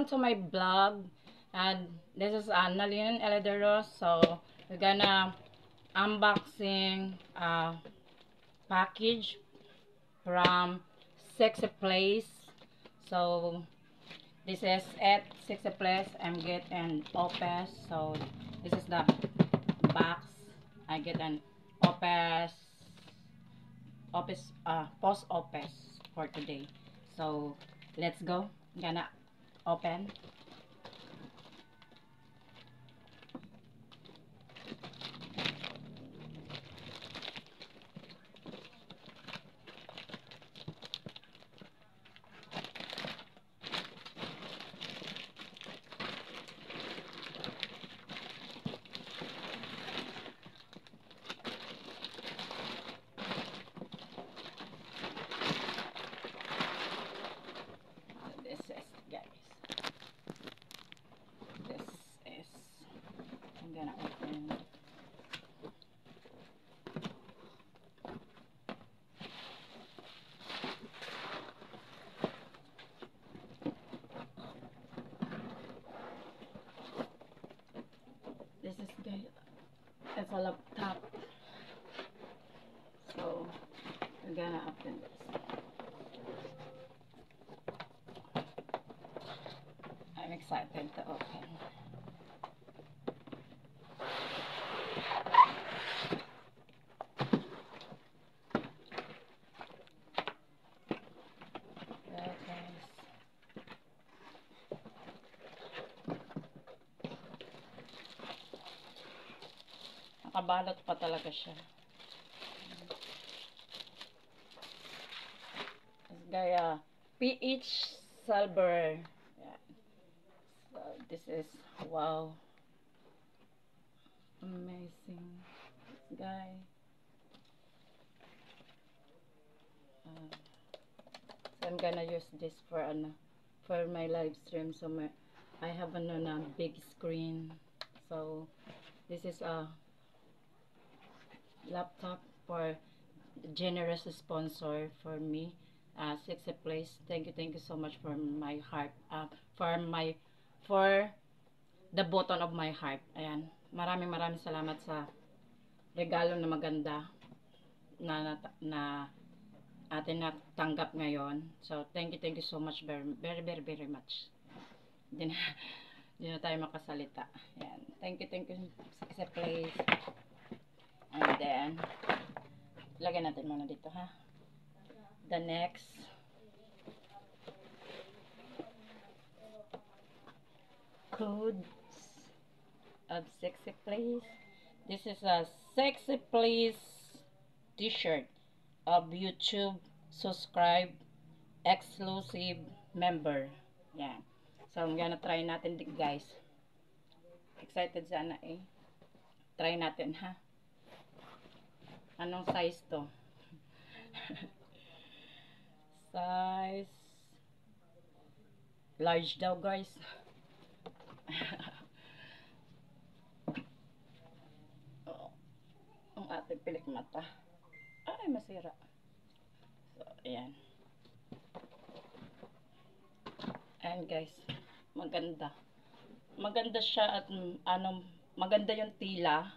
to my vlog. And this is Annalyn Elederos. So we're gonna unboxing package from Sexy Place. So this is at Sexy Place. I'm getting Opus. So this is the box. I get an Opus post Opus for today. So let's go. I'm gonna open. This is, guys. This is. I'm gonna open. This is, guys. It's a laptop. So we're gonna open this. I'm excited to open. There, guys. Nakabalot pa talaga siya. Gaya PH Silver. Yeah. So this is, wow, amazing, guy. So I'm gonna use this for my live stream. So I have a big screen. So this is a laptop for generous sponsor for me. Sexy Place. Thank you so much for my heart. For the button of my heart. Ayan. Maraming salamat sa regalo na maganda na atin natanggap ngayon. So thank you so much, very much. Hindi na tayo makasalita. Ayan. Thank you Sexy Place. And then lagyan natin muna dito, ha. The next codes of Sexy Place. This is a Sexy Place t-shirt of YouTube subscribe exclusive member. Yeah. So I'm gonna try natin, guys. Excited sana eh. Try natin, ha. Anong size to? Size large daw, guys. Oh, ang ating pilik mata. Ay, masira. So, ayan. Ayan, guys. Maganda. Maganda siya at maganda yung tila.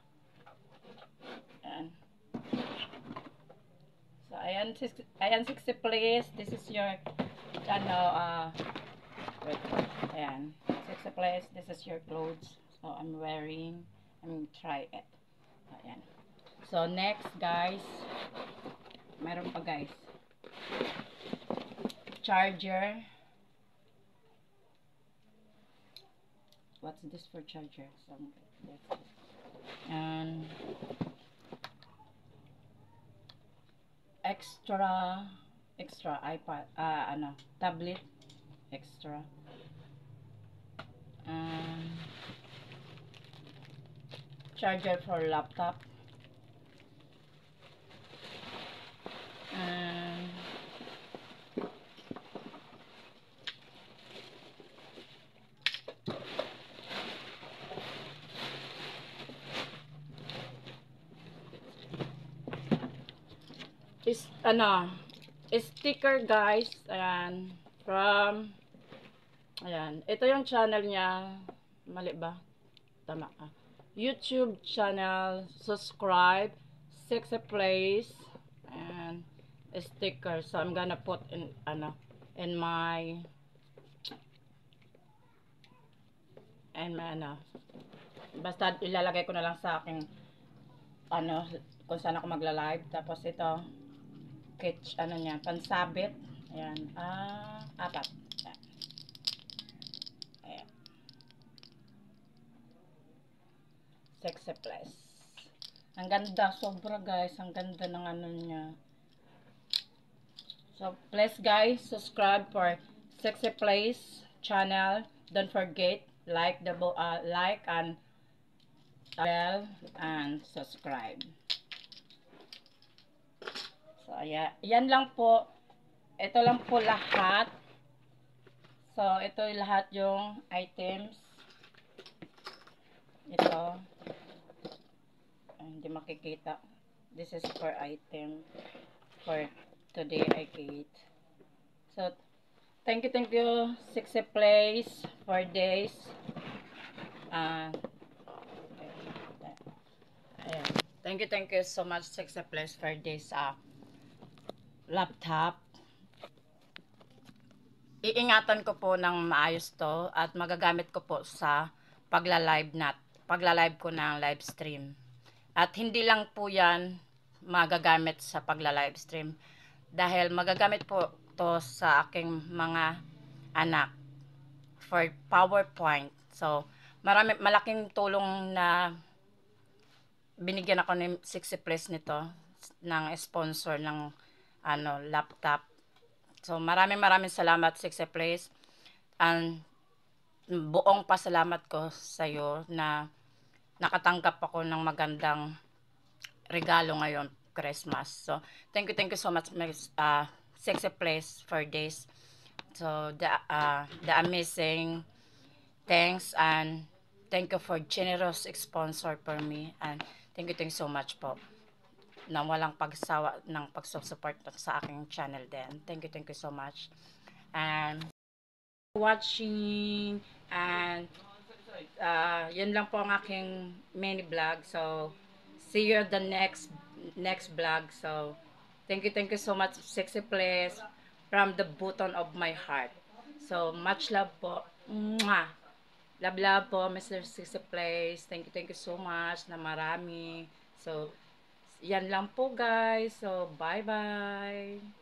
Ayan. So, ayan, Sexy Place. This is your, wait, ayan. Sexy Place, this is your clothes. So, I'm wearing, try it. Ayan. So, next, guys. Meron pa, guys. Charger. What's this for charger? So, and extra iPad, tablet extra, charger for laptop, is sticker, guys, and from Ayan. Ito yung channel niya. Mali ba? Tama ka. YouTube channel. Subscribe. Sexy Place. And sticker. So, I'm gonna put in my basta ilalagay ko na lang sa aking kung saan ako magla-live. Tapos ito niya, pansabit. Ayan, 4. Ayan, Sexy Place. Ang ganda, sobra guys, ang ganda ng niya. So, please guys, subscribe for Sexy Place channel. Don't forget, like and bell and subscribe. So, ayan, yan lang po. Ito lang po lahat. So, ito yung lahat yung items. Ito. Hindi makikita. This is for item. For today I get. So, thank you, Sexy Place for days. Ayan. Thank you so much, Sexy Place for this laptop. Iingatan ko po ng maayos to at magagamit ko po sa pagla-live ko ng live stream. At hindi lang po yan magagamit sa pagla-live stream dahil magagamit po to sa aking mga anak for PowerPoint. So, malaking tulong na binigyan ako ni Sexy Place nito ng sponsor ng laptop. So, maraming salamat, Sexy Place. And buong pasalamat ko sa iyo na nakatanggap ako ng magandang regalo ngayon, Christmas. So, thank you so much, Sexy Place for this. So, the amazing thanks and thank you for generous sponsor for me. And thank you so much po na walang pagsawa ng pagsusupport sa aking channel din. Thank you so much. And watching and yun lang po ang aking mini vlog. So, see you at the next vlog. So, thank you so much, Sexy Place, from the bottom of my heart. So, much love po. Mwah! Love po, Mr. Sexy Place. Thank you so much na marami. So, yan lang po guys. So, bye-bye.